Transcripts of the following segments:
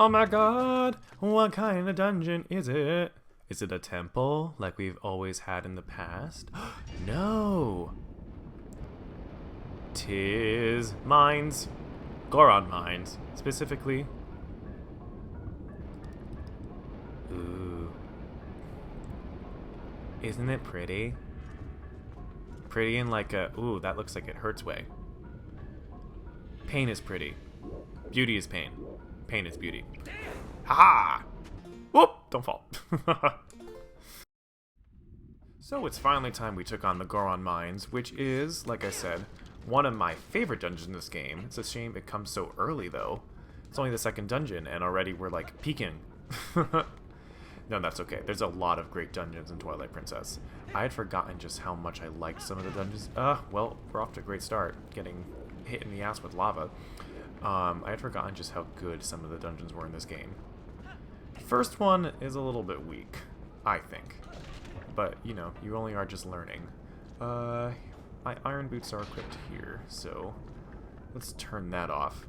Oh my god, what kind of dungeon is it? Is it a temple like we've always had in the past? No! 'Tis mines. Goron mines, specifically. Ooh. Isn't it pretty? Pretty in like a, ooh, that looks like it hurts way. Pain is pretty. Beauty is pain. Pain is beauty. Ha! Whoop! Don't fall. So it's finally time we took on the Goron Mines, which is, like I said, one of my favorite dungeons in this game. It's a shame it comes so early, though. It's only the second dungeon, and already we're, like, peaking. No, that's okay. There's a lot of great dungeons in Twilight Princess. I had forgotten just how much I liked some of the dungeons. Well, we're off to a great start, getting hit in the ass with lava. I had forgotten just how good some of the dungeons were in this game. First one is a little bit weak, I think. But, you know, you only are just learning. My iron boots are equipped here, so let's turn that off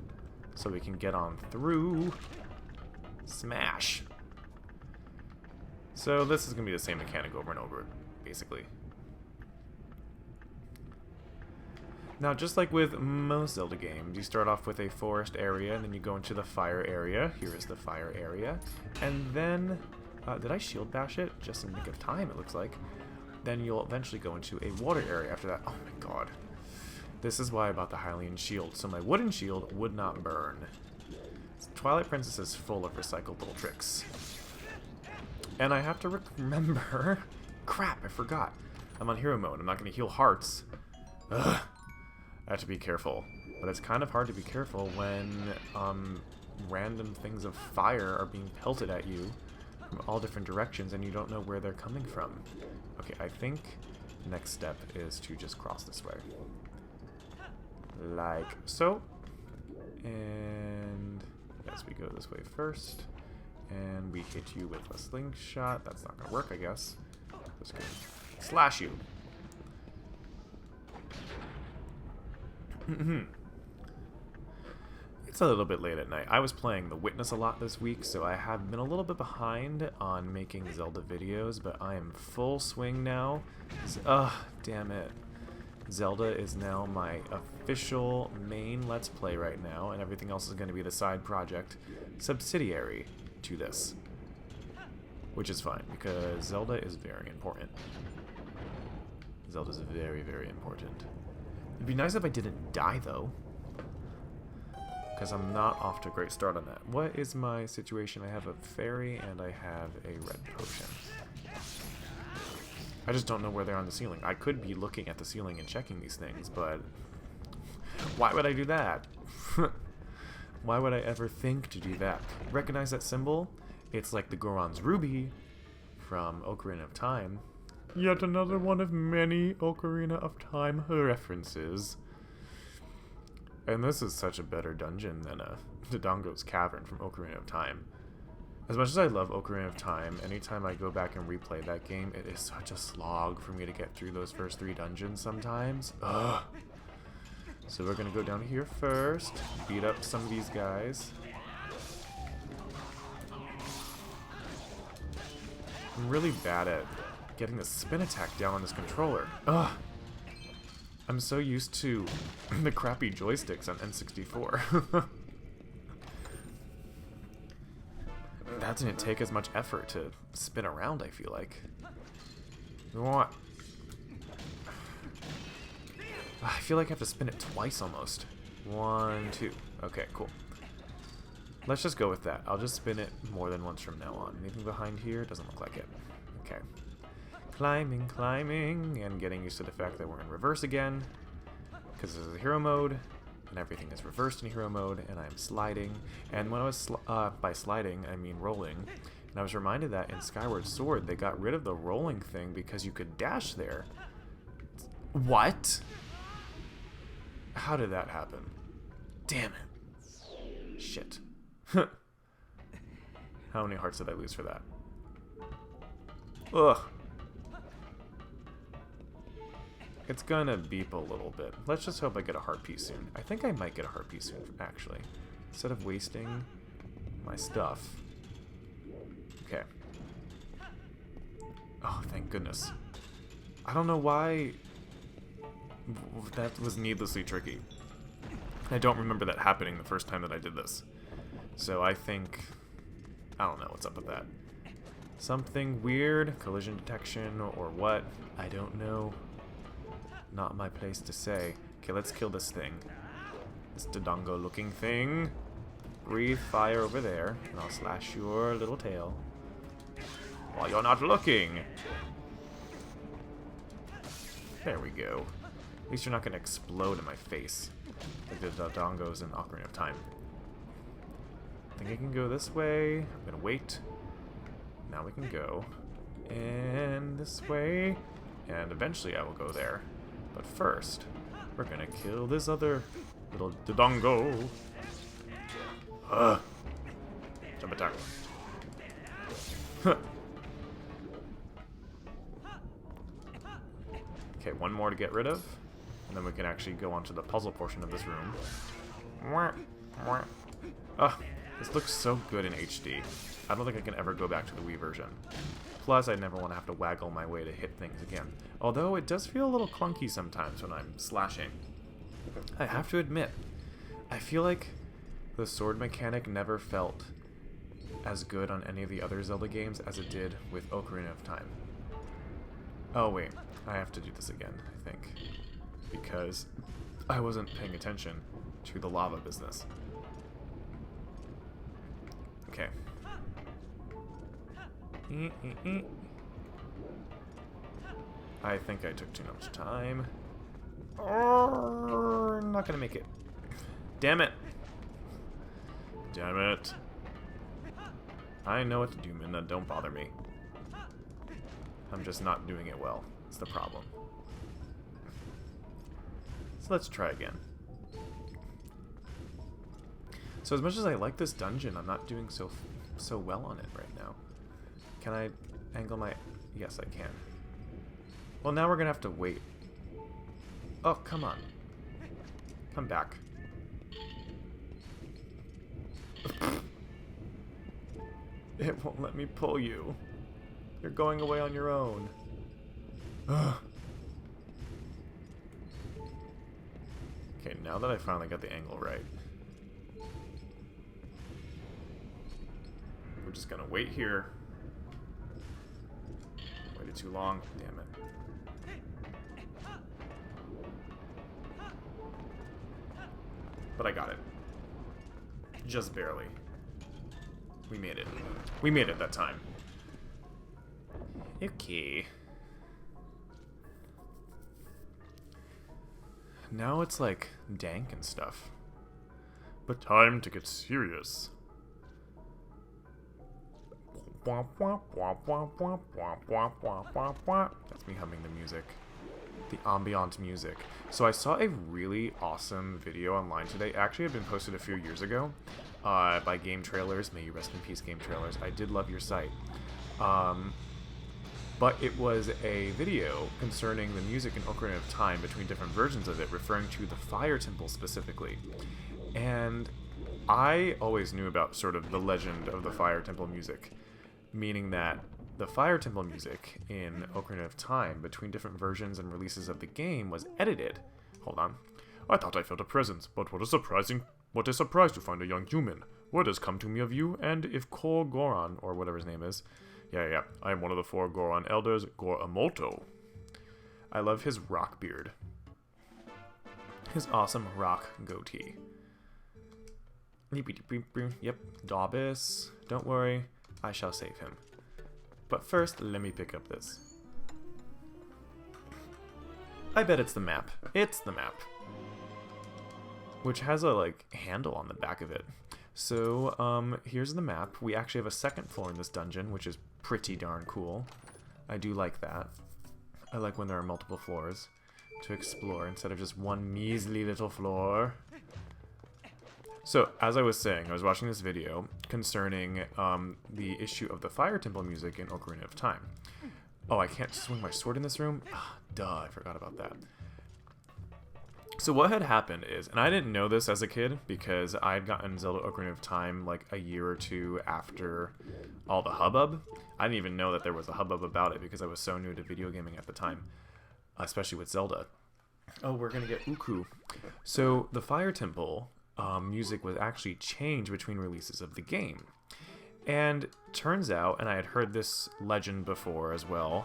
so we can get on through. Smash! So this is going to be the same mechanic over and over, basically. Now, just like with most Zelda games, you start off with a forest area, and then you go into the fire area. Here is the fire area. And then, did I shield bash it? Just in the nick of time, it looks like. Then you'll eventually go into a water area after that. Oh my god. This is why I bought the Hylian shield, so my wooden shield would not burn. Twilight Princess is full of recycled little tricks. And I have to remember... Crap, I forgot. I'm on hero mode. I'm not going to heal hearts. Ugh. I have to be careful. But it's kind of hard to be careful when random things of fire are being pelted at you from all different directions and you don't know where they're coming from. Okay, I think the next step is to just cross this way. Like so. And yes, we go this way first. And we hit you with a slingshot. That's not gonna work, I guess. Just gonna slash you. It's a little bit late at night. I was playing The Witness a lot this week, so I have been a little bit behind on making Zelda videos, but I am full swing now. Ugh, damn it. Zelda is now my official main Let's Play right now, and everything else is going to be the side project subsidiary to this. Which is fine, because Zelda is very important. Zelda's very, very important. It'd be nice if I didn't die, though. Because I'm not off to a great start on that. What is my situation? I have a fairy, and I have a red potion. I just don't know where they're on the ceiling. I could be looking at the ceiling and checking these things, but... why would I do that? Why would I ever think to do that? Recognize that symbol? It's like the Goron's Ruby from Ocarina of Time. Yet another one of many Ocarina of Time references. And this is such a better dungeon than Dodongo's Cavern from Ocarina of Time. As much as I love Ocarina of Time, anytime I go back and replay that game, it is such a slog for me to get through those first 3 dungeons sometimes. Ugh. So we're gonna go down here first, beat up some of these guys. I'm really bad at getting the spin attack down on this controller. Ugh. I'm so used to the crappy joysticks on N64. That didn't take as much effort to spin around, I feel like. What? I feel like I have to spin it twice almost. 1, 2. Okay, cool. Let's just go with that. I'll just spin it more than once from now on. Anything behind here? Doesn't look like it. Okay. Climbing, climbing, and getting used to the fact that we're in reverse again. Because this is a hero mode, and everything is reversed in hero mode, and I'm sliding. And when I was, by sliding, I mean rolling. And I was reminded that in Skyward Sword, they got rid of the rolling thing because you could dash there. What? How did that happen? Damn it. Shit. How many hearts did I lose for that? Ugh. It's gonna beep a little bit. Let's just hope I get a heart piece soon. I think I might get a heart piece soon, actually. Instead of wasting my stuff. Okay. Oh, thank goodness. I don't know why that was needlessly tricky. I don't remember that happening the first time that I did this. So I think... I don't know what's up with that. Something weird? Collision detection or what? I don't know. Not my place to say. Okay, let's kill this thing. This Dodongo looking thing. Breathe fire over there, and I'll slash your little tail. While you're not looking! There we go. At least you're not going to explode in my face. Like the Dodongos in Ocarina of Time. I think I can go this way. I'm going to wait. Now we can go. And this way. And eventually I will go there. But first, we're going to kill this other little Dodongo. Jump attack. Okay, one more to get rid of. And then we can actually go on to the puzzle portion of this room. This looks so good in HD. I don't think I can ever go back to the Wii version. Plus, I never want to have to waggle my way to hit things again. Although, it does feel a little clunky sometimes when I'm slashing. I have to admit, I feel like the sword mechanic never felt as good on any of the other Zelda games as it did with Ocarina of Time. Oh wait, I have to do this again, I think. Because I wasn't paying attention to the lava business. Okay. I think I took too much time. Oh, I'm not gonna make it. Damn it. Damn it. I know what to do, Minna. Don't bother me. I'm just not doing it well. It's the problem. So let's try again. So as much as I like this dungeon, I'm not doing so well on it right now. Can I angle my... Yes, I can. Well, now we're gonna have to wait. Oh, come on. Come back. It won't let me pull you. You're going away on your own. Ugh. Okay, now that I finally got the angle right, we're just gonna wait here. Waited too long. Damn it. But I got it. Just barely. We made it. We made it that time. Okay. Now it's like dank and stuff. But time to get serious. That's me humming the music. The ambient music. So I saw a really awesome video online today. Actually, it had been posted a few years ago by Game Trailers. May you rest in peace, Game Trailers. I did love your site. But it was a video concerning the music in Ocarina of Time between different versions of it, referring to the Fire Temple specifically. And I always knew about sort of the legend of the Fire Temple music, meaning that the Fire Temple music in Ocarina of Time between different versions and releases of the game was edited. Hold on. I thought I felt a presence, but what a surprise to find a young human. What has come to me of you, and if Goron, or whatever his name is... Yeah, I am one of the 4 Goron elders, Goramoto. I love his rock beard. His awesome rock goatee. Yep, Daubus. Don't worry, I shall save him. But first, let me pick up this. I bet it's the map. It's the map. Which has a, like, handle on the back of it. So, here's the map. We actually have a second floor in this dungeon, which is pretty darn cool. I do like that. I like when there are multiple floors to explore instead of just one measly little floor. So, as I was saying, I was watching this video concerning the issue of the Fire Temple music in Ocarina of Time. Oh, I can't swing my sword in this room? Ah, duh, I forgot about that. So what had happened is, and I didn't know this as a kid because I had gotten Zelda Ocarina of Time like a year or two after all the hubbub. I didn't even know that there was a hubbub about it because I was so new to video gaming at the time, especially with Zelda. Oh, we're gonna get Uku. So the Fire Temple music was actually changed between releases of the game. And turns out, and I had heard this legend before as well,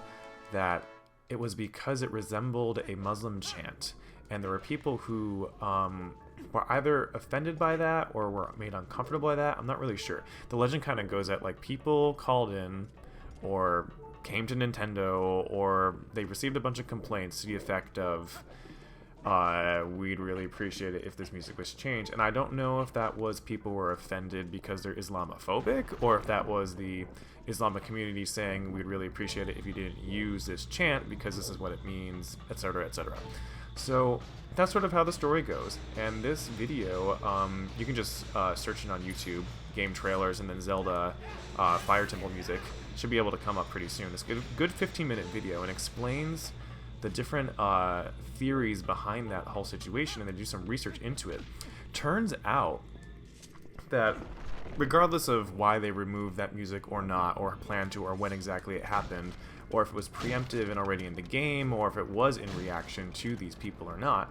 that it was because it resembled a Muslim chant. And there were people who were either offended by that or were made uncomfortable by that. I'm not really sure. The legend kind of goes that like people called in or came to Nintendo or they received a bunch of complaints to the effect of we'd really appreciate it if this music was changed. And I don't know if that was people were offended because they're Islamophobic or if that was the Islamic community saying we'd really appreciate it if you didn't use this chant because this is what it means, etc., etc. So that's sort of how the story goes. And this video, you can just search it on YouTube, game trailers, and then Zelda Fire Temple music. Should be able to come up pretty soon. It's a good 15-minute video and explains the different theories behind that whole situation, and they do some research into it. Turns out that regardless of why they removed that music or not, or plan to, or when exactly it happened, or if it was preemptive and already in the game, or if it was in reaction to these people or not,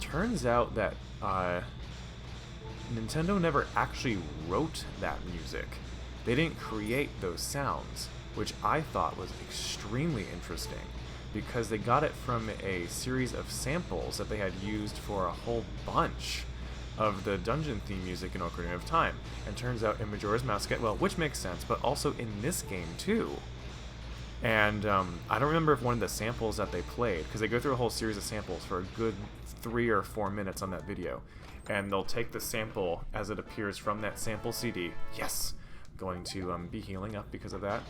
turns out that Nintendo never actually wrote that music. They didn't create those sounds, which I thought was extremely interesting, because they got it from a series of samples that they had used for a whole bunch of the dungeon theme music in Ocarina of Time. And turns out in Majora's Mask, well, which makes sense, but also in this game too. And I don't remember if one of the samples that they played, because they go through a whole series of samples for a good 3 or 4 minutes on that video, and they'll take the sample as it appears from that sample CD. Yes, going to be healing up because of that.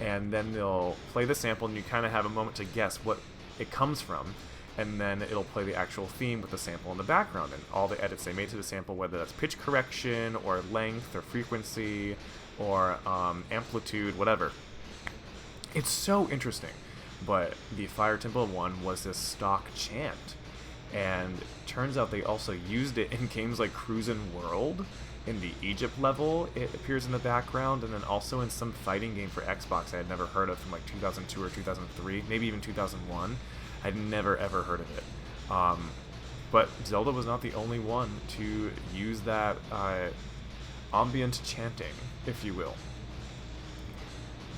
And then they'll play the sample, and you kind of have a moment to guess what it comes from. And then it'll play the actual theme with the sample in the background, and all the edits they made to the sample, whether that's pitch correction, or length, or frequency, or amplitude, whatever. It's so interesting. But the Fire Temple one was this stock chant, and turns out they also used it in games like Cruisin' World. In the Egypt level, it appears in the background, and then also in some fighting game for Xbox I had never heard of from like 2002 or 2003, maybe even 2001. I'd never ever heard of it. But Zelda was not the only one to use that ambient chanting, if you will.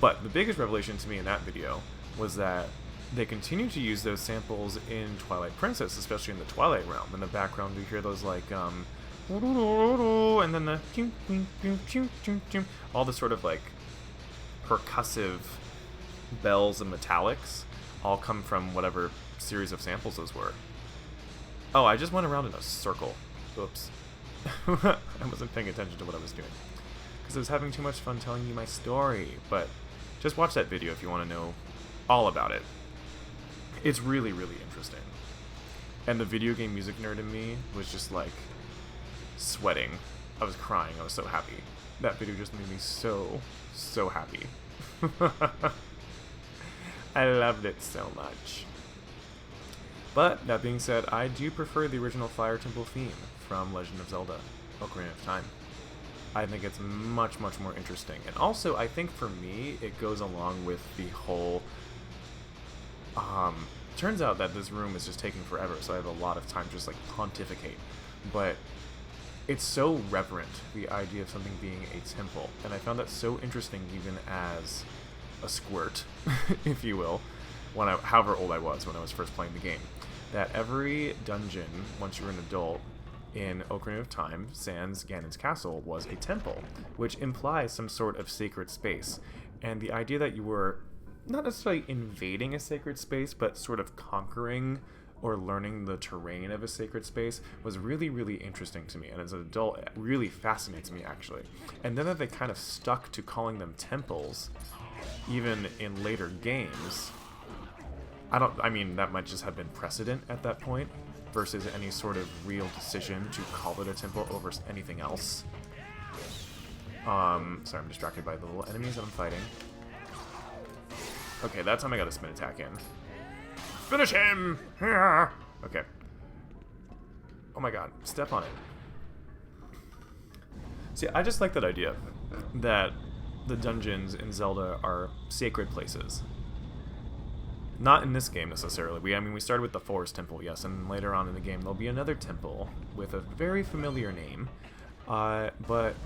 But the biggest revelation to me in that video was that they continue to use those samples in Twilight Princess, especially in the Twilight realm. In the background, you hear those like and then the all the sort of like percussive bells and metallics all come from whatever series of samples those were. Oh, I just went around in a circle. Oops. I wasn't paying attention to what I was doing because I was having too much fun telling you my story. But just watch that video if you want to know all about it. It's really, really interesting. And the video game music nerd in me was just like sweating. I was crying. I was so happy. That video just made me so, so happy. I loved it so much. But that being said, I do prefer the original Fire Temple theme from Legend of Zelda: Ocarina of Time. I think it's much, much more interesting. And also, I think for me, it goes along with the whole... turns out that this room is just taking forever, so I have a lot of time to just like pontificate. But it's so reverent, the idea of something being a temple. And I found that so interesting even as a squirt, if you will, when however old I was when I was first playing the game. That every dungeon, once you're an adult, in Ocarina of Time, sans Ganon's castle, was a temple, which implies some sort of sacred space. And the idea that you were not necessarily invading a sacred space, but sort of conquering or learning the terrain of a sacred space was really, really interesting to me. And as an adult, it really fascinates me, actually. And then that they kind of stuck to calling them temples, even in later games, I mean, that might just have been precedent at that point, versus any sort of real decision to call it a temple over anything else. Sorry, I'm distracted by the little enemies that I'm fighting. Okay, that time I got a spin attack in. Finish him! Okay, Oh my god, step on it. See, I just like that idea that the dungeons in Zelda are sacred places. Not in this game necessarily. I mean, we started with the Forest Temple, yes, and later on in the game there'll be another temple with a very familiar name. But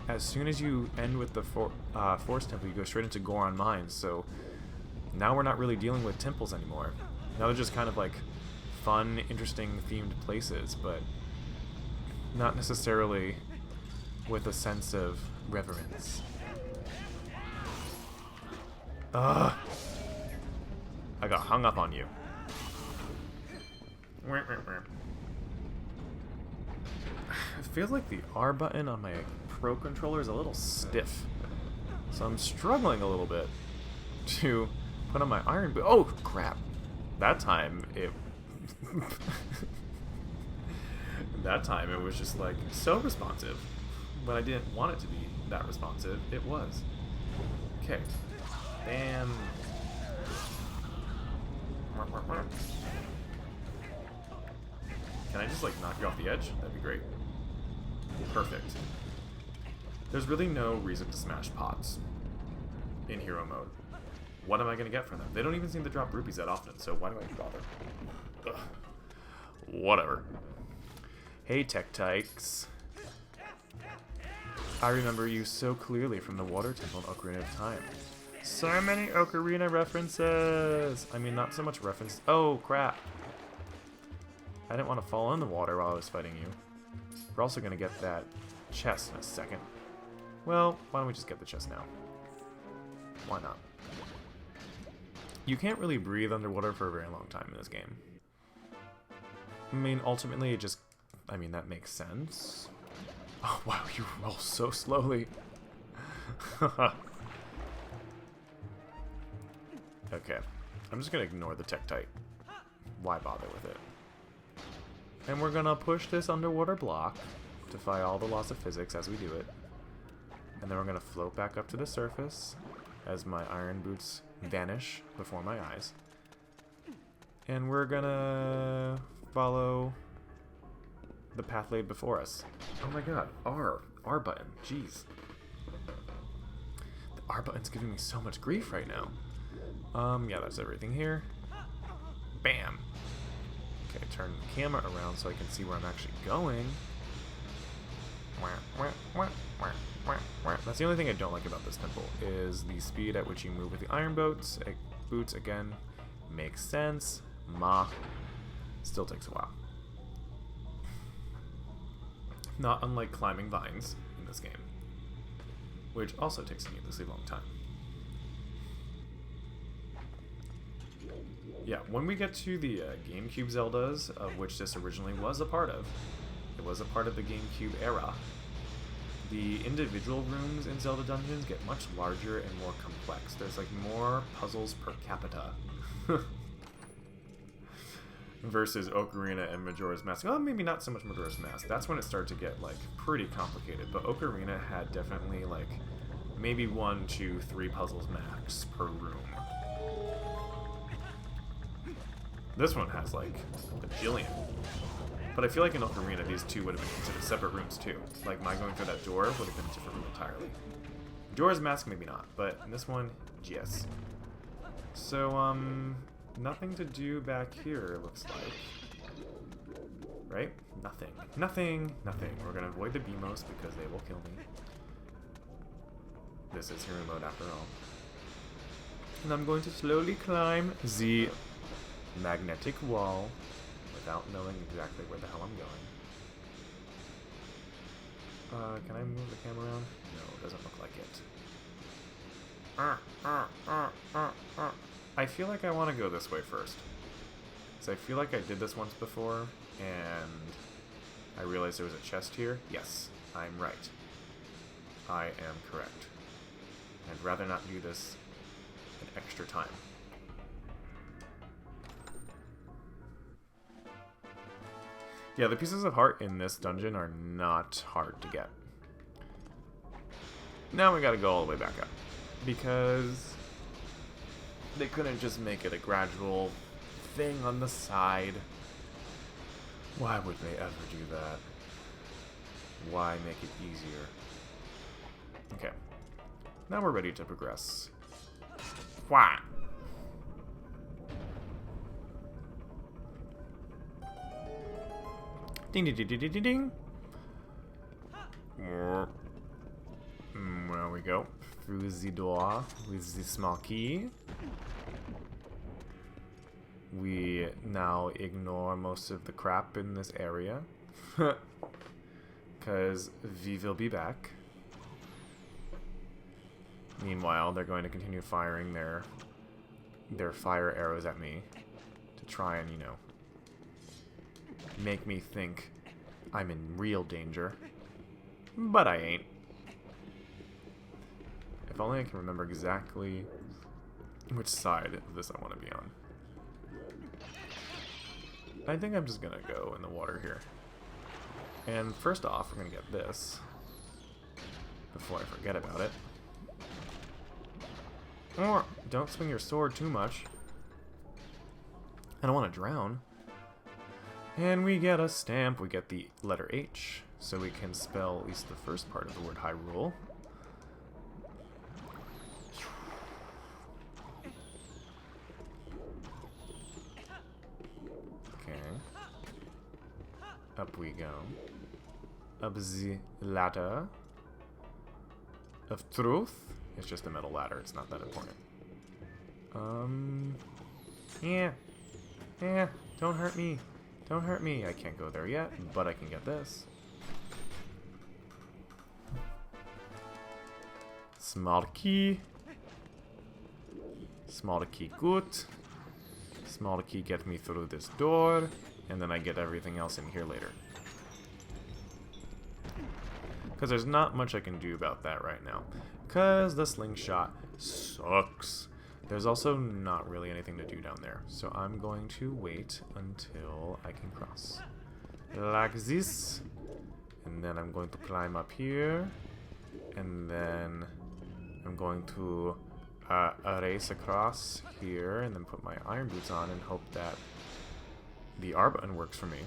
as soon as you end with the Forest Temple, you go straight into Goron Mines, so now we're not really dealing with temples anymore. Now they're just kind of like fun, interesting, themed places, but not necessarily with a sense of reverence. Ugh! I got hung up on you. It feels like the R button on my Pro controller is a little stiff. So I'm struggling a little bit to put on my iron boot. Oh, crap. That time it... that time it was just like so responsive. When I didn't want it to be that responsive, it was. Okay. Bam. Can I just like knock you off the edge? That'd be great. Perfect. There's really no reason to smash pots in hero mode. What am I gonna get from them? They don't even seem to drop rupees that often, so why do I bother? Ugh. Whatever. Hey, Tech Tykes. I remember you so clearly from the Water Temple in Ocarina of Time. So many Ocarina references! I mean, not so much reference. Oh, crap. I didn't want to fall in the water while I was fighting you. We're also going to get that chest in a second. Well, why don't we just get the chest now? Why not? You can't really breathe underwater for a very long time in this game. I mean, ultimately, it just... I mean, that makes sense. Oh, wow, you roll so slowly. Okay, I'm just going to ignore the Tektite. Why bother with it? And we're going to push this underwater block, defy all the laws of physics as we do it. And then we're going to float back up to the surface as my iron boots vanish before my eyes. And we're going to follow the path laid before us. Oh my god, R button, jeez. The R button's giving me so much grief right now. Yeah, that's everything here. Bam! Okay, turn the camera around so I can see where I'm actually going. That's the only thing I don't like about this temple, is the speed at which you move with the iron boots. Boots, again, makes sense. Still takes a while. Not unlike climbing vines in this game, which also takes a needlessly long time. Yeah, when we get to the GameCube Zeldas, of which this originally was a part of, it was a part of the GameCube era, the individual rooms in Zelda dungeons get much larger and more complex. There's like more puzzles per capita. Versus Ocarina and Majora's Mask. Well, maybe not so much Majora's Mask. That's when it started to get like pretty complicated. But Ocarina had definitely like maybe 1, 2, 3 puzzles max per room. This one has like a bajillion. But I feel like in Ocarina these two would have been considered separate rooms too. Like my going through that door would have been a different room entirely. Majora's Mask maybe not, but in this one, yes. So nothing to do back here, it looks like. Right? Nothing. Nothing. Nothing. We're going to avoid the BMOs because they will kill me. This is hero mode after all. And I'm going to slowly climb the magnetic wall without knowing exactly where the hell I'm going. Can I move the camera around? No, it doesn't look like it. I feel like I want to go this way first. So I feel like I did this once before, and I realized there was a chest here. Yes, I'm right. I am correct. I'd rather not do this an extra time. Yeah, the pieces of heart in this dungeon are not hard to get. Now we gotta go all the way back up, because they couldn't just make it a gradual thing on the side. Why would they ever do that? Why make it easier? Okay. Now we're ready to progress. Wah! Ding ding ding ding ding ding. There we go. Through the door with the small key. We now ignore most of the crap in this area. Because we will be back. Meanwhile, they're going to continue firing their fire arrows at me to try and, you know, make me think I'm in real danger. But I ain't. If only I can remember exactly which side of this I want to be on. I think I'm just gonna go in the water here. And first off, we're gonna get this before I forget about it. Or don't swing your sword too much. I don't want to drown. And we get a stamp. We get the letter H, so we can spell at least the first part of the word Hyrule. Okay. Up we go. Up the ladder of truth. It's just a metal ladder. It's not that important. Yeah. Yeah. Don't hurt me. Don't hurt me. I can't go there yet, but I can get this. Small key. Small key good. Small key get me through this door, and then I get everything else in here later. Because there's not much I can do about that right now. Because the slingshot sucks. There's also not really anything to do down there. So I'm going to wait until I can cross. Like this. And then I'm going to climb up here. And then I'm going to race across here. And then put my iron boots on and hope that the R button works for me.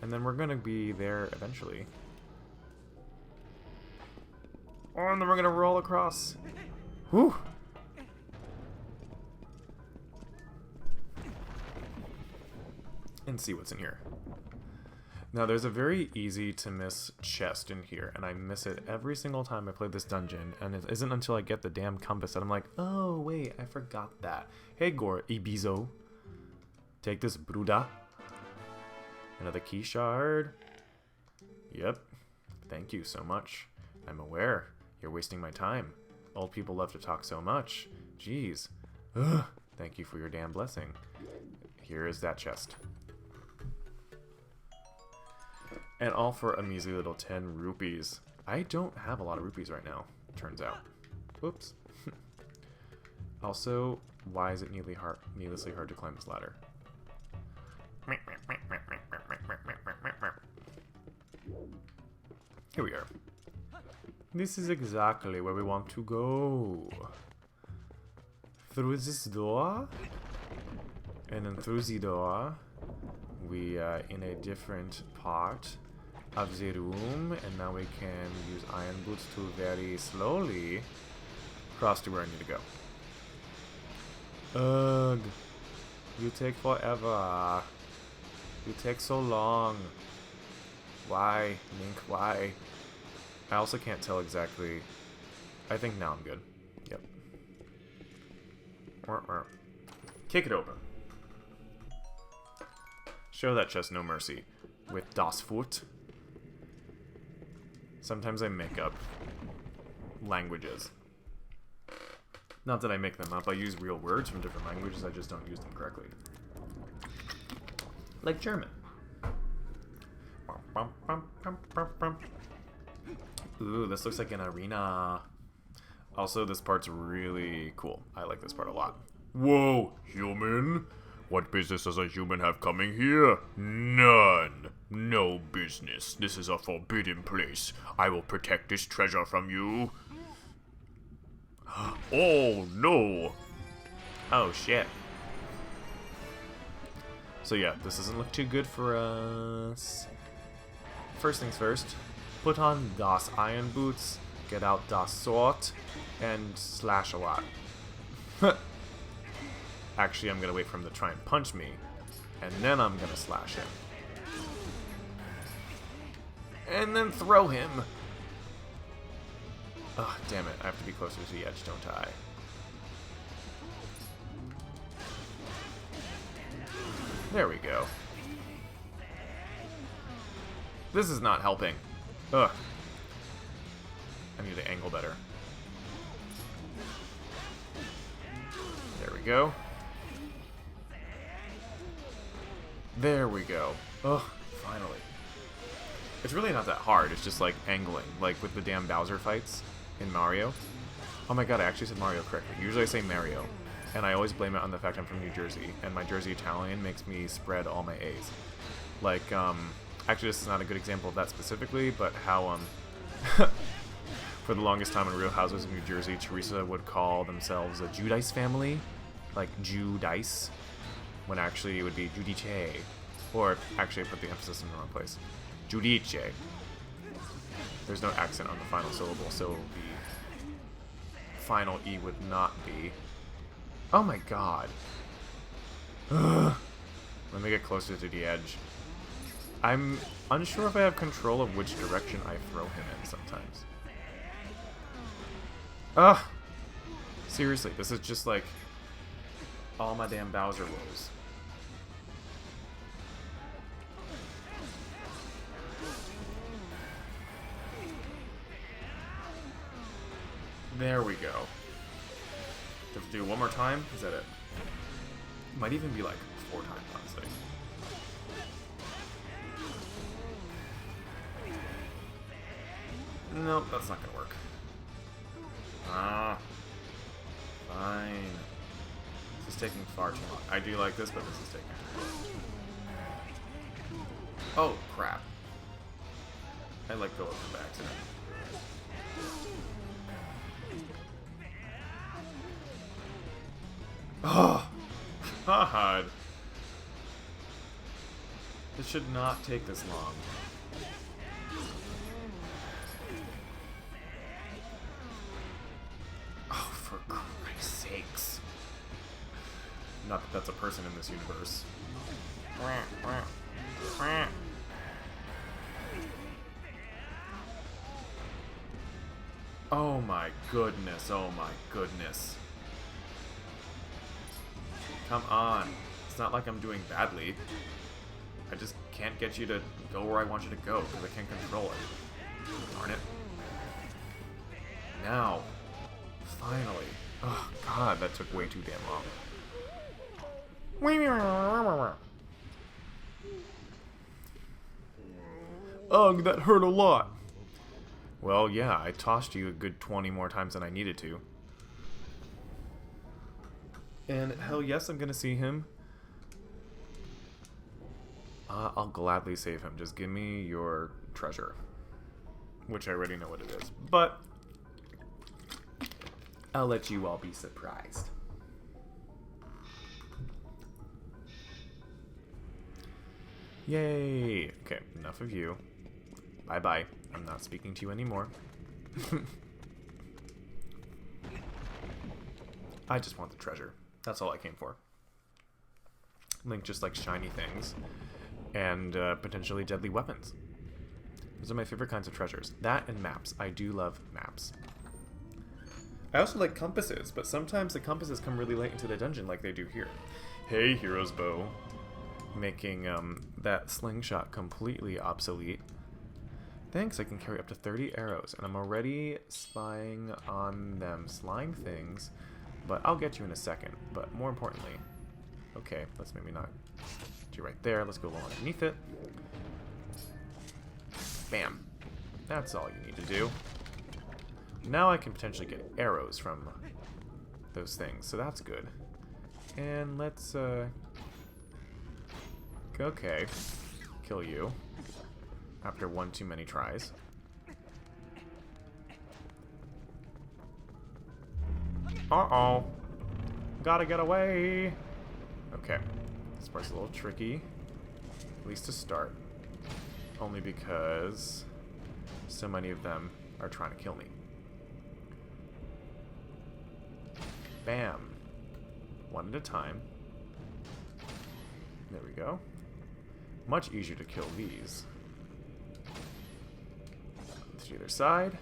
And then we're going to be there eventually. Oh, and then we're gonna roll across. Whew. And see what's in here. Now, there's a very easy to miss chest in here, and I miss it every single time I play this dungeon, and it isn't until I get the damn compass that I'm like, oh, wait, I forgot that. Hey, Ibizo. Take this, Bruda. Another key shard. Yep. Thank you so much. I'm aware. You're wasting my time. Old people love to talk so much. Jeez. Ugh. Thank you for your damn blessing. Here is that chest. And all for a measly little 10 rupees. I don't have a lot of rupees right now, turns out. Whoops. Also, why is it needlessly hard to climb this ladder? Here we are. This is exactly where we want to go. Through this door. And then through the door, we are in a different part of the room. And now we can use iron boots to very slowly cross to where I need to go. Ugh. You take forever. You take so long. Why, Link? Why? I also can't tell exactly. I think now I'm good. Yep. Kick it open. Show that chest no mercy. With Das Foot. Sometimes I make up languages. Not that I make them up. I use real words from different languages. I just don't use them correctly. Like German. Ooh, this looks like an arena. Also, this part's really cool. I like this part a lot. Whoa, human? What business does a human have coming here? None. No business. This is a forbidden place. I will protect this treasure from you. Oh, no. Oh, shit. So yeah, this doesn't look too good for us. First things first, put on das Iron Boots, get out das Sword, and slash a lot. Actually, I'm gonna wait for him to try and punch me, and then I'm gonna slash him. And then throw him! Oh, damn it, I have to be closer to the edge, don't I? There we go. This is not helping. Ugh. I need to angle better. There we go. There we go. Ugh, finally. It's really not that hard, it's just like angling, like with the damn Bowser fights in Mario. Oh my god, I actually said Mario correctly. Usually I say Mario, and I always blame it on the fact I'm from New Jersey, and my Jersey Italian makes me spread all my A's. Like, actually this is not a good example of that specifically, but how, for the longest time in Real Housewives of New Jersey, Teresa would call themselves a Judice family, like Judice, when actually it would be Judice, or actually I put the emphasis in the wrong place. Judice. There's no accent on the final syllable, so the final E would not be. Oh my god. Ugh. Let me get closer to the edge. I'm unsure if I have control of which direction I throw him in sometimes. Ugh. Seriously, this is just like all my damn Bowser woes. There we go. Have to do it one more time? Is that it? Might even be like 4 times, honestly. Nope, that's not gonna work. Ah. Fine. This is taking far too long. I do like this, but this is taking too long. Oh, crap. I let go of him by accident. Oh, God. This should not take this long. Oh, for Christ's sakes. Not that that's a person in this universe. Oh my goodness, oh my goodness. Come on. It's not like I'm doing badly. I just can't get you to go where I want you to go because I can't control it. Darn it. Now. Finally. Oh, God, that took way too damn long. Ugh, that hurt a lot. Well, yeah, I tossed you a good 20 more times than I needed to. And hell yes, I'm gonna see him. I'll gladly save him. Just give me your treasure. Which I already know what it is. But I'll let you all be surprised. Yay! Okay, enough of you. Bye-bye. I'm not speaking to you anymore. I just want the treasure. That's all I came for. Link just likes shiny things. And potentially deadly weapons. Those are my favorite kinds of treasures. That and maps. I do love maps. I also like compasses, but sometimes the compasses come really late into the dungeon like they do here. Hey, Hero's Bow. Making that slingshot completely obsolete. Thanks, I can carry up to 30 arrows, and I'm already spying on them slime things, but I'll get you in a second. But more importantly, okay, let's maybe not get you right there. Let's go along underneath it. Bam. That's all you need to do. Now I can potentially get arrows from those things, so that's good. And let's, okay, kill you after one too many tries. Uh-oh. Gotta get away. Okay. This part's a little tricky, at least to start. Only because so many of them are trying to kill me. Bam. One at a time. There we go. Much easier to kill these. To either side.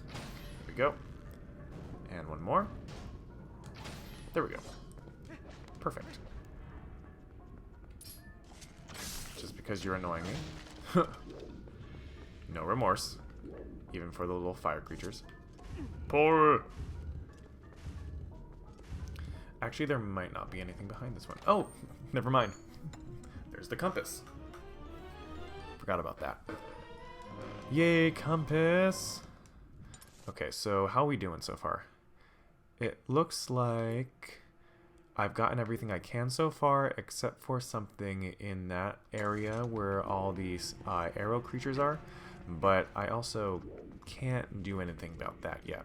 There we go. And one more. There we go. Perfect. Just because you're annoying me. No remorse. Even for the little fire creatures. Pour! Actually, there might not be anything behind this one. Oh! Never mind. There's the compass. Forgot about that. Yay, compass! Okay, so how are we doing so far? It looks like I've gotten everything I can so far, except for something in that area where all these arrow creatures are. But I also can't do anything about that yet.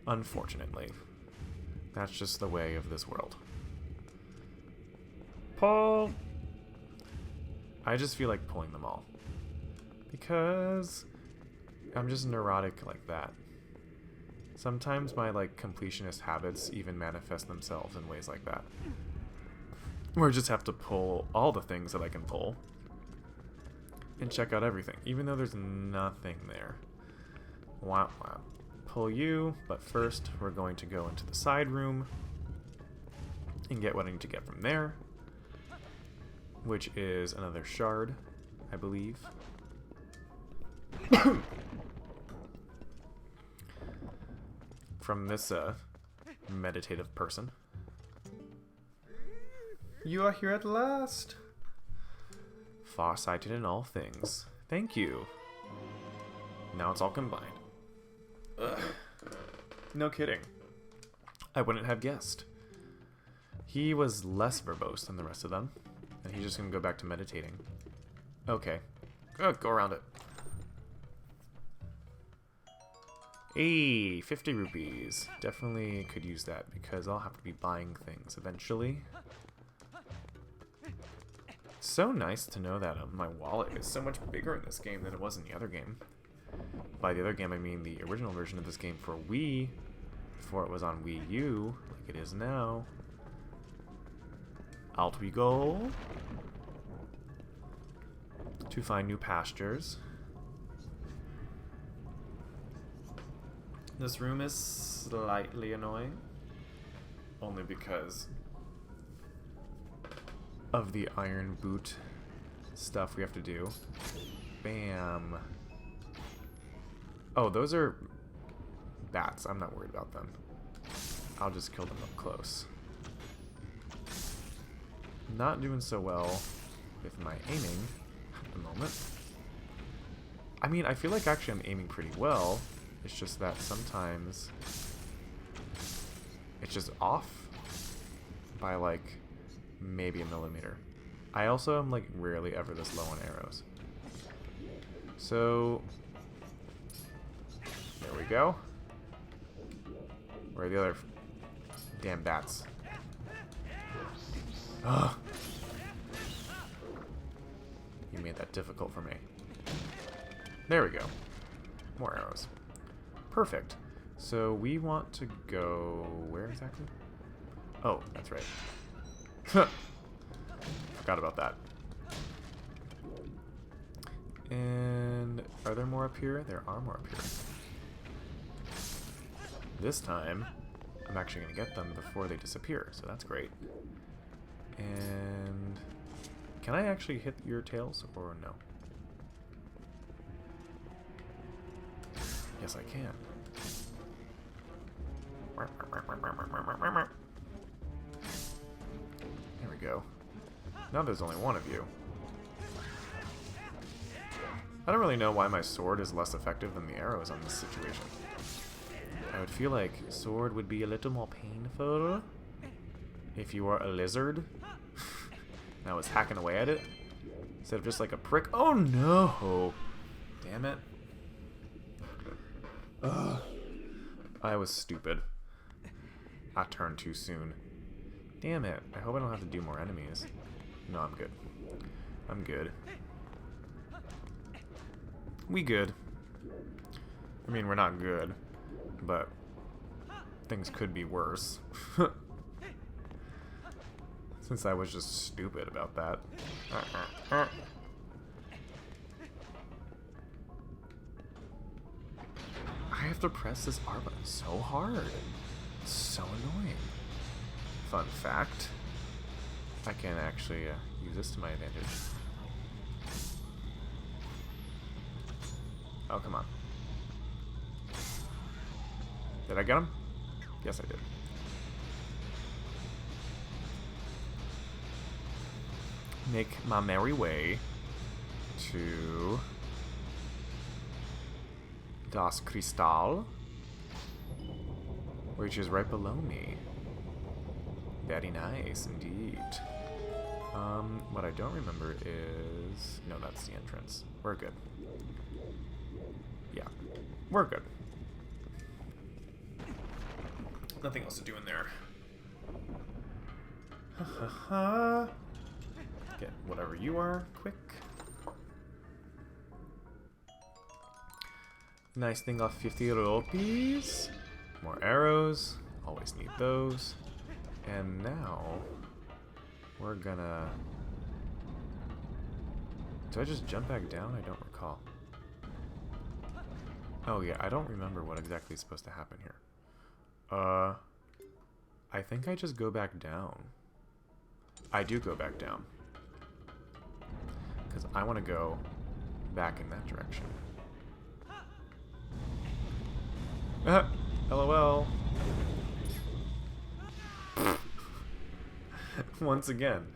Unfortunately. That's just the way of this world. Pull! I just feel like pulling them all. Because I'm just neurotic like that. Sometimes my completionist habits even manifest themselves in ways like that. Where I just have to pull all the things that I can pull. And check out everything, even though there's nothing there. Wow, wow. Pull you, but first we're going to go into the side room and get what I need to get from there, which is another shard, I believe. From this meditative person. You are here at last! Far-sighted in all things. Thank you. Now it's all combined. Ugh. No kidding. I wouldn't have guessed. He was less verbose than the rest of them, and he's just gonna go back to meditating. Okay. Go around it. Hey, 50 rupees. Definitely could use that because I'll have to be buying things eventually. So nice to know that my wallet is so much bigger in this game than it was in the other game. By the other game, I mean the original version of this game for Wii, before it was on Wii U, like it is now. Out we go to find new pastures. This room is slightly annoying, only because of the iron boot stuff we have to do. Bam. Oh, those are bats. I'm not worried about them. I'll just kill them up close. Not doing so well with my aiming at the moment. I mean, I feel like actually I'm aiming pretty well. It's just that sometimes it's just off by maybe a millimeter. I also am rarely ever this low on arrows. So there we go. Where are the other damn bats? Ugh. You made that difficult for me. There we go. More arrows. Perfect. So we want to go where exactly? Oh, that's right. Forgot about that. And are there more up here? There are more up here. This time, I'm actually going to get them before they disappear, so that's great. And can I actually hit your tails or no? Yes, I can. There we go. Now there's only one of you. I don't really know why my sword is less effective than the arrows on this situation. I would feel like sword would be a little more painful if you were a lizard and I was hacking away at it instead of just like a prick. Oh no! Damn it. Ugh. I was stupid. I turned too soon. Damn it. I hope I don't have to do more enemies. No, I'm good. I'm good. We good. I mean, we're not good, but things could be worse. Since I was just stupid about that. I have to press this R button so hard. It's so annoying. Fun fact. I can actually use this to my advantage. Oh, come on. Did I get him? Yes, I did. Make my merry way to Das Kristall, which is right below me. Very nice indeed. What I don't remember is... No, that's the entrance. We're good. Yeah, we're good. Nothing else to do in there. Ha ha ha. Get whatever you are, quick. Nice thing off 50 rupees. More arrows. Always need those. And now we're gonna... Do I just jump back down? I don't recall. Oh yeah, I don't remember what exactly is supposed to happen here. I think I just go back down. I do go back down. Because I want to go back in that direction. LOL. Once again.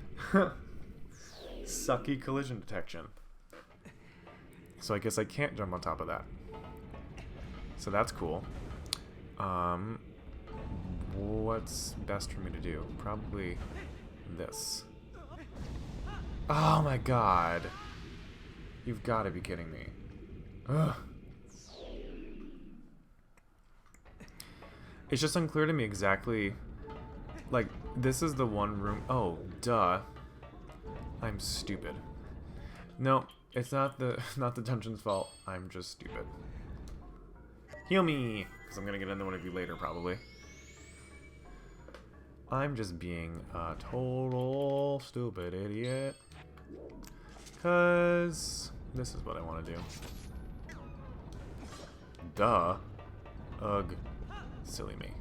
Sucky collision detection. So I guess I can't jump on top of that. So that's cool. What's best for me to do? Probably this. Oh my god. You've got to be kidding me. Ugh. It's just unclear to me exactly. Like, this is the one room. Oh, duh. I'm stupid. No, it's not the dungeon's fault. I'm just stupid. Heal me! Because I'm going to get into one of you later, probably. I'm just being a total stupid idiot. Because this is what I want to do. Duh. Ugh. Silly me.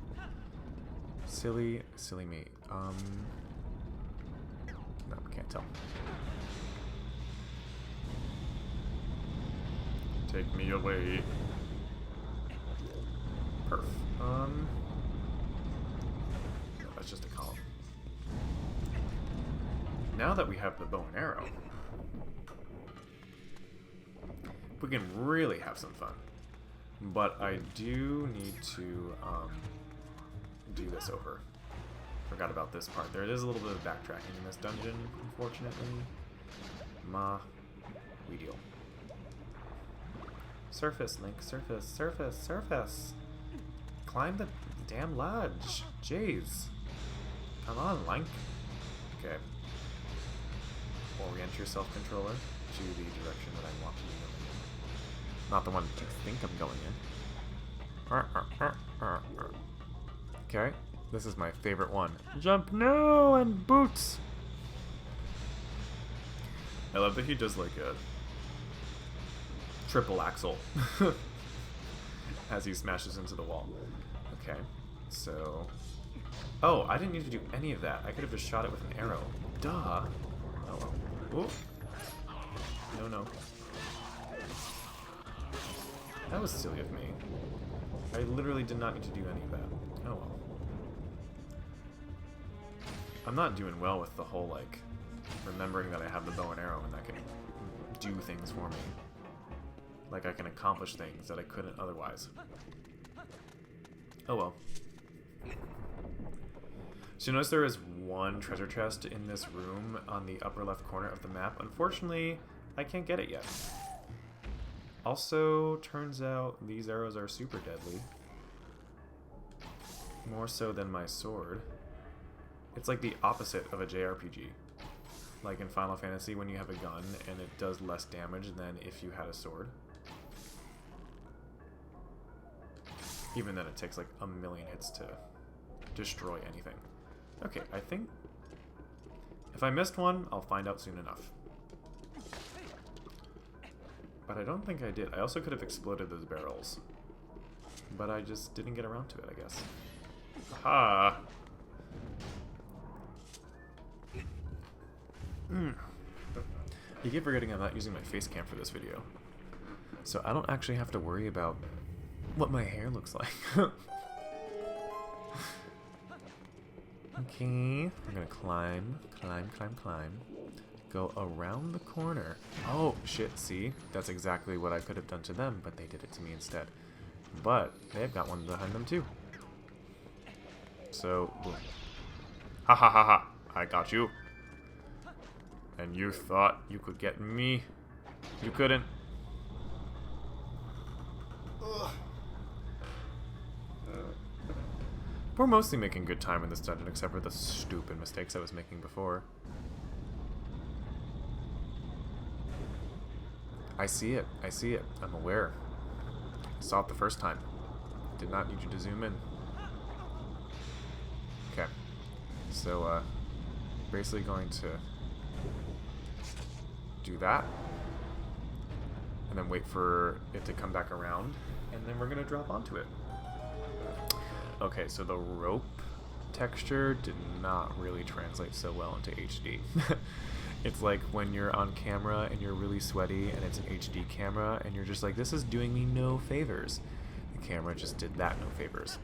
Silly me. No, can't tell. Take me away. Perf. No, that's just a column. Now that we have the bow and arrow, we can really have some fun. But I do need to do this over. Forgot about this part. There is a little bit of backtracking in this dungeon, unfortunately. We deal. Surface, Link. Surface, surface, surface. Climb the damn ledge. Jeez. Come on, Link. Okay. Orient your self-controller to the direction that I want to be going in. Not the one you think I'm going in. Okay. This is my favorite one. Jump no and boots. I love that he does like a triple axel as he smashes into the wall. Okay, so... Oh, I didn't need to do any of that. I could have just shot it with an arrow. Duh. Oh well. Ooh. No. That was silly of me. I literally did not need to do any of that. Oh well. I'm not doing well with the whole, like, remembering that I have the bow and arrow and that can do things for me. Like, I can accomplish things that I couldn't otherwise. Oh well. So you notice there is one treasure chest in this room on the upper left corner of the map. Unfortunately, I can't get it yet. Also, turns out these arrows are super deadly. More so than my sword. It's like the opposite of a JRPG. Like in Final Fantasy when you have a gun and it does less damage than if you had a sword. Even then it takes like a million hits to destroy anything. Okay, I think if I missed one, I'll find out soon enough. But I don't think I did. I also could have exploded those barrels. But I just didn't get around to it, I guess. Aha! You keep forgetting I'm not using my face cam for this video. So I don't actually have to worry about what my hair looks like. Okay, I'm gonna climb. Go around the corner. Oh, shit, see? That's exactly what I could have done to them, but they did it to me instead. But they've got one behind them too. So, boom. Ha ha ha ha! I got you. And you thought you could get me? You couldn't. Ugh. We're mostly making good time in this dungeon, except for the stupid mistakes I was making before. I see it. I see it. I'm aware. I saw it the first time. Did not need you to zoom in. Okay. So, basically going to do that. And then wait for it to come back around. And then we're going to drop onto it. Okay, so the rope texture did not really translate so well into HD. It's like when you're on camera and you're really sweaty and it's an HD camera and you're just like, this is doing me no favors. The camera just did that no favors.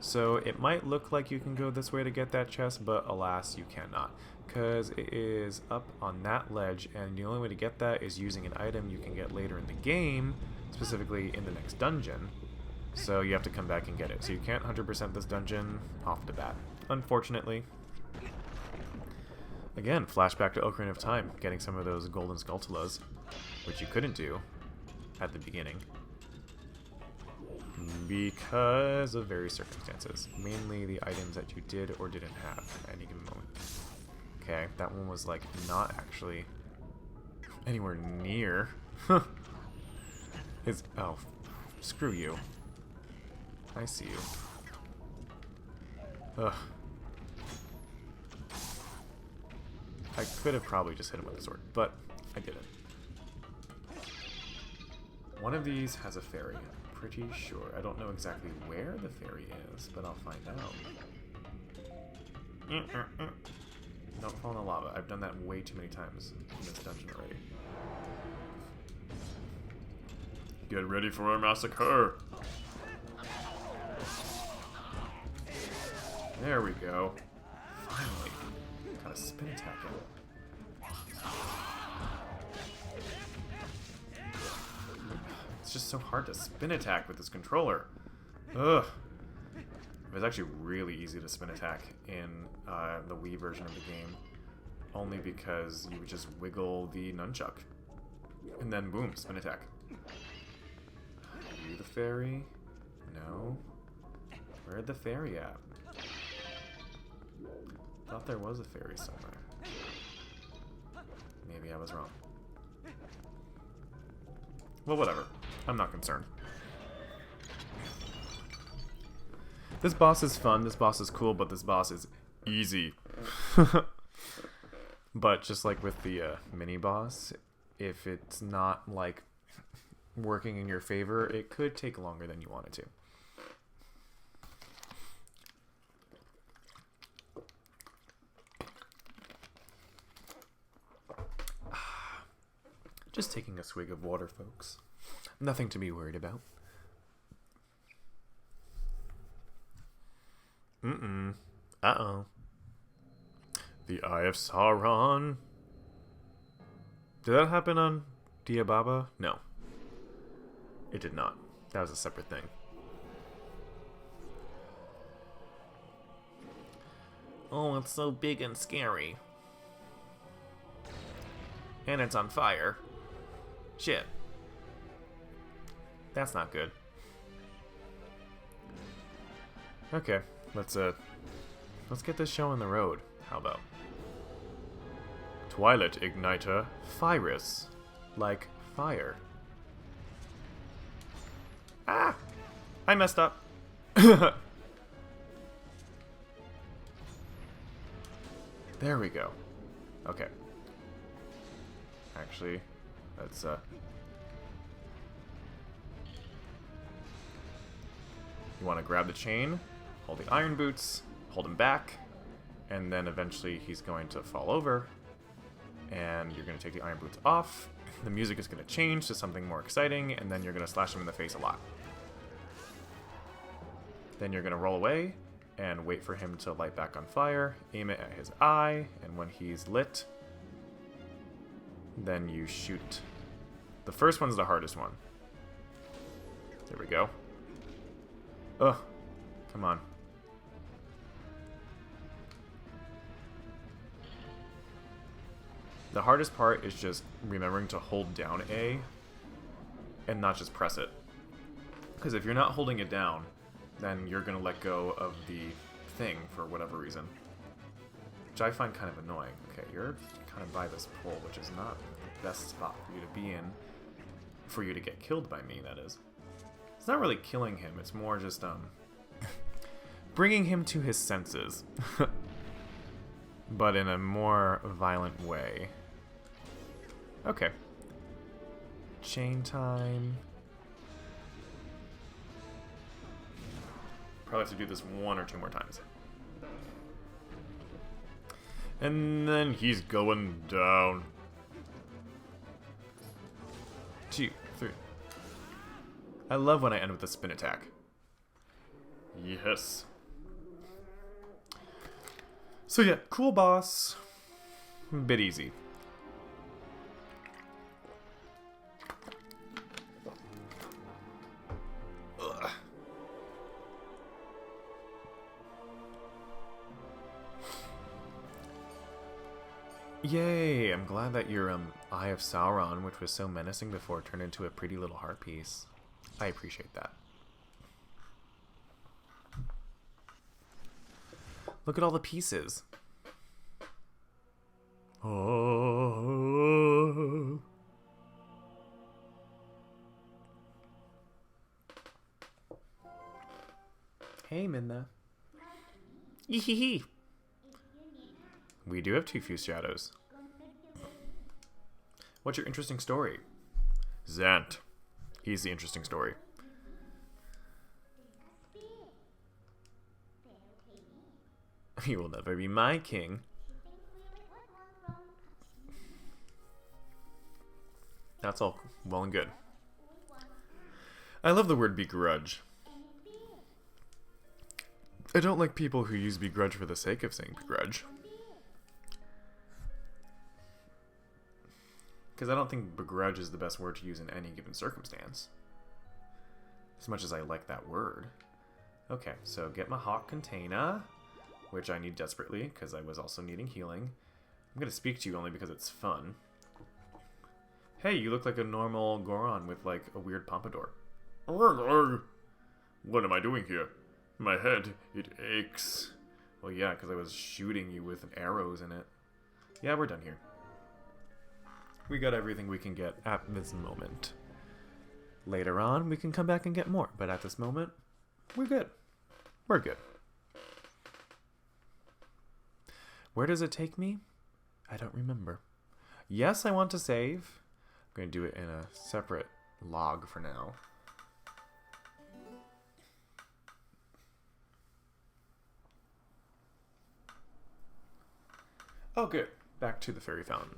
So it might look like you can go this way to get that chest, but alas, you cannot. Because it is up on that ledge, and the only way to get that is using an item you can get later in the game, specifically in the next dungeon. So you have to come back and get it. So you can't 100% this dungeon off the bat, unfortunately. Again, flashback to Ocarina of Time, getting some of those golden Skulltulas, which you couldn't do at the beginning. Because of various circumstances. Mainly the items that you did or didn't have at any given moment. Okay, that one was like not actually anywhere near. Oh, screw you. I see you. Ugh. I could have probably just hit him with a sword, but I didn't. One of these has a fairy. I'm pretty sure. I don't know exactly where the fairy is, but I'll find out. Don't fall in the lava. I've done that way too many times in this dungeon already. Get ready for a massacre! There we go. Finally. Got a spin attack in. It's just so hard to spin attack with this controller. Ugh. It was actually really easy to spin attack in the Wii version of the game. Only because you would just wiggle the nunchuck. And then boom, spin attack. Are you the fairy? No. Where'd the fairy at? Thought there was a fairy somewhere. Maybe I was wrong. Well, whatever. I'm not concerned. This boss is fun, this boss is cool, but this boss is easy. But just like with the mini-boss, if it's not, like, working in your favor, it could take longer than you want it to. Just taking a swig of water, folks. Nothing to be worried about. Uh-oh. The Eye of Sauron. Did that happen on Diababa? No. It did not. That was a separate thing. Oh, it's so big and scary. And it's on fire. Shit. That's not good. Okay. let's get this show on the road. How about Twilight Igniter Virus, like fire. Ah, I messed up. There we go. Okay. Actually, let's you want to grab the chain, hold the iron boots, hold him back, and then eventually he's going to fall over, and you're going to take the iron boots off. The music is going to change to something more exciting, and then you're going to slash him in the face a lot. Then you're going to roll away and wait for him to light back on fire, aim it at his eye, and when he's lit, then you shoot. The first one's the hardest one. There we go. Ugh. Come on. The hardest part is just remembering to hold down A and not just press it. Because if you're not holding it down, then you're going to let go of the thing for whatever reason. Which I find kind of annoying. Okay, you're kind of by this pole, which is not the best spot for you to be in. For you to get killed by me, that is. It's not really killing him, it's more just, bringing him to his senses. But in a more violent way. Okay. Chain time. Probably have to do this 1 or 2 more times. And then he's going down. 2, 3. I love when I end with a spin attack. Yes. So yeah, cool boss. Bit easy. Ugh. Yay! I'm glad that your Eye of Sauron, which was so menacing before, turned into a pretty little heart piece. I appreciate that. Look at all the pieces. Oh. Hey, Minna. Yee-hee-hee. We do have 2 fused shadows. What's your interesting story? Zant. He's the interesting story. He will never be my king. That's all well and good. I love the word begrudge. I don't like people who use begrudge for the sake of saying begrudge. Because I don't think begrudge is the best word to use in any given circumstance. As much as I like that word. Okay, so get my hot container, which I need desperately, because I was also needing healing. I'm going to speak to you only because it's fun. Hey, you look like a normal Goron with, like, a weird pompadour. What am I doing here? My head, it aches. Well, yeah, because I was shooting you with arrows in it. Yeah, we're done here. We got everything we can get at this moment. Later on, we can come back and get more, but at this moment, we're good. We're good. Where does it take me? I don't remember. Yes, I want to save. I'm going to do it in a separate log for now. Oh, good. Back to the fairy fountain.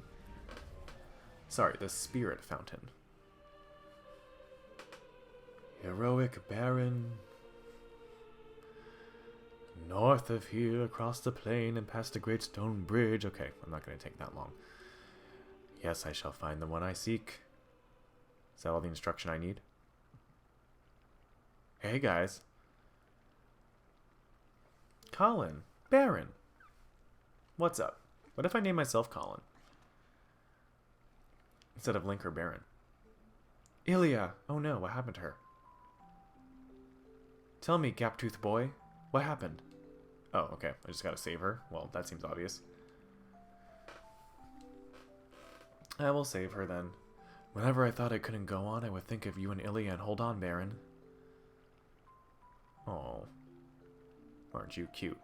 Sorry, the spirit fountain. Heroic Baron. North of here, across the plain, and past the great stone bridge. Okay, I'm not going to take that long. Yes, I shall find the one I seek. Is that all the instruction I need? Hey, guys. Colin. Baron. What's up? What if I name myself Colin? Instead of Link or Baron. Ilya! Oh no, what happened to her? Tell me, Gaptooth boy. What happened? Oh, okay. I just gotta save her. Well, that seems obvious. I will save her then. Whenever I thought I couldn't go on, I would think of you and Ilya and hold on, Baron. Oh. Aren't you cute?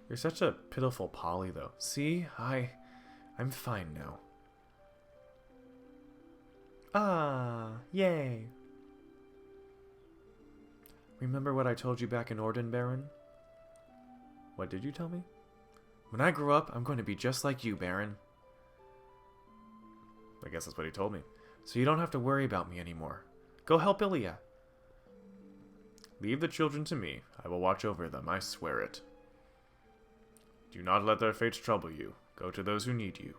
You're such a pitiful Polly, though. See? I'm fine now. Ah, yay. Remember what I told you back in Orden, Baron? What did you tell me? When I grow up, I'm going to be just like you, Baron. I guess that's what he told me. So you don't have to worry about me anymore. Go help Ilya. Leave the children to me. I will watch over them, I swear it. Do not let their fates trouble you. Go to those who need you.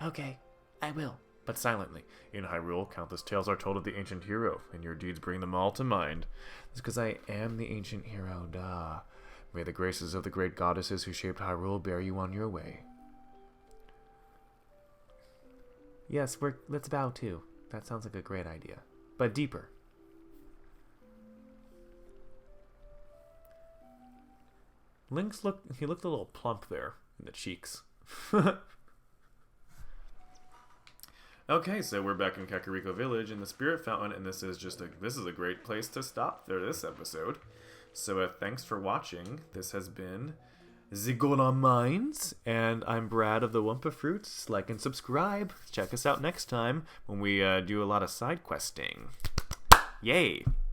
Okay, I will. But silently. In Hyrule, countless tales are told of the ancient hero, and your deeds bring them all to mind. That's because I am the ancient hero, duh. May the graces of the great goddesses who shaped Hyrule bear you on your way. Yes, let's bow too. That sounds like a great idea. But deeper. Link's he looked a little plump there in the cheeks. Okay, so we're back in Kakariko Village in the Spirit Fountain, and this is a great place to stop for this episode. So thanks for watching. This has been the Goron Mines, and I'm Brad of the Wumpa Fruits. Like and subscribe. Check us out next time when we do a lot of side questing. Yay!